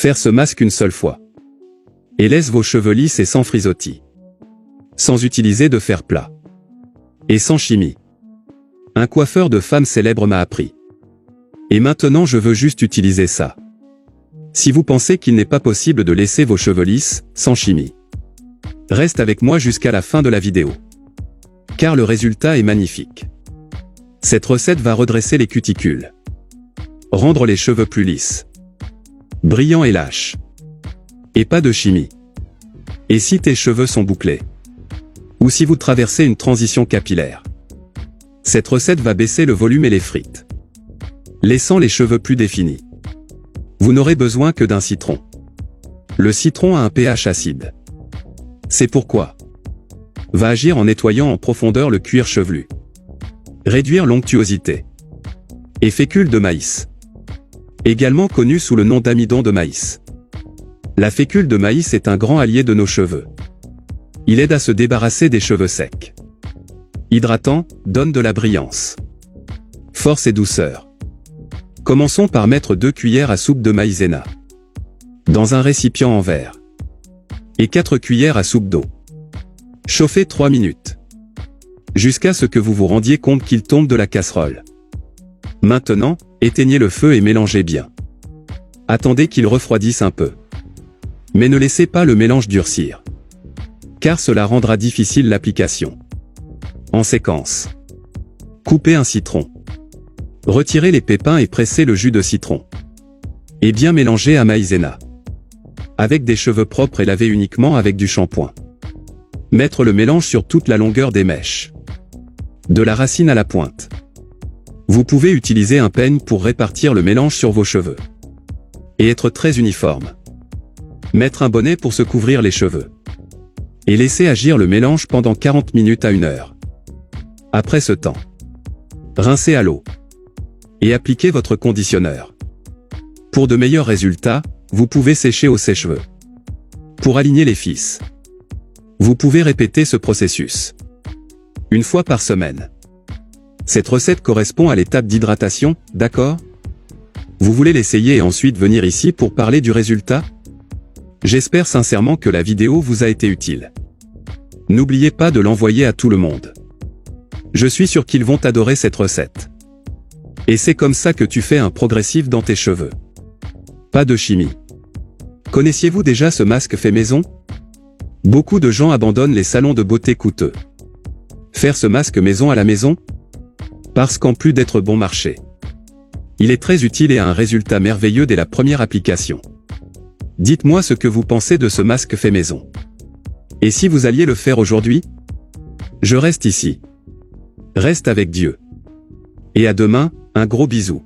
Faire ce masque une seule fois. Et laisse vos cheveux lisses et sans frisottis. Sans utiliser de fer plat. Et sans chimie. Un coiffeur de femme célèbre m'a appris. Et maintenant je veux juste utiliser ça. Si vous pensez qu'il n'est pas possible de laisser vos cheveux lisses, sans chimie, reste avec moi jusqu'à la fin de la vidéo. Car le résultat est magnifique. Cette recette va redresser les cuticules. Rendre les cheveux plus lisses. Brillants et lâches. Et pas de chimie. Et si tes cheveux sont bouclés? Ou si vous traversez une transition capillaire? Cette recette va baisser le volume et les frites, laissant les cheveux plus définis. Vous n'aurez besoin que d'un citron. Le citron a un pH acide. C'est pourquoi va agir en nettoyant en profondeur le cuir chevelu. Réduire l'onctuosité. Et fécule de maïs. Également connu sous le nom d'amidon de maïs. La fécule de maïs est un grand allié de nos cheveux. Il aide à se débarrasser des cheveux secs. Hydratant, donne de la brillance. Force et douceur. Commençons par mettre 2 cuillères à soupe de maïzena dans un récipient en verre. Et 4 cuillères à soupe d'eau. Chauffez 3 minutes. Jusqu'à ce que vous vous rendiez compte qu'il tombe de la casserole. Maintenant, éteignez le feu et mélangez bien. Attendez qu'il refroidisse un peu. Mais ne laissez pas le mélange durcir. Car cela rendra difficile l'application. En séquence. Coupez un citron. Retirez les pépins et pressez le jus de citron. Et bien mélanger à maïzena. Avec des cheveux propres et lavés uniquement avec du shampoing. Mettre le mélange sur toute la longueur des mèches. De la racine à la pointe. Vous pouvez utiliser un peigne pour répartir le mélange sur vos cheveux. Et être très uniforme. Mettre un bonnet pour se couvrir les cheveux. Et laisser agir le mélange pendant 40 minutes à 1 heure. Après ce temps, rincez à l'eau. Et appliquez votre conditionneur. Pour de meilleurs résultats, vous pouvez sécher au sèche-cheveux. Pour aligner les fils, vous pouvez répéter ce processus 1 fois par semaine. Cette recette correspond à l'étape d'hydratation, d'accord? Vous voulez l'essayer et ensuite venir ici pour parler du résultat? J'espère sincèrement que la vidéo vous a été utile. N'oubliez pas de l'envoyer à tout le monde. Je suis sûr qu'ils vont adorer cette recette. Et c'est comme ça que tu fais un progressif dans tes cheveux. Pas de chimie. Connaissiez-vous déjà ce masque fait maison? Beaucoup de gens abandonnent les salons de beauté coûteux. Faire ce masque maison à la maison? Parce qu'en plus d'être bon marché, il est très utile et a un résultat merveilleux dès la première application. Dites-moi ce que vous pensez de ce masque fait maison. Et si vous alliez le faire aujourd'hui? Je reste ici. Reste avec Dieu. Et à demain, un gros bisou.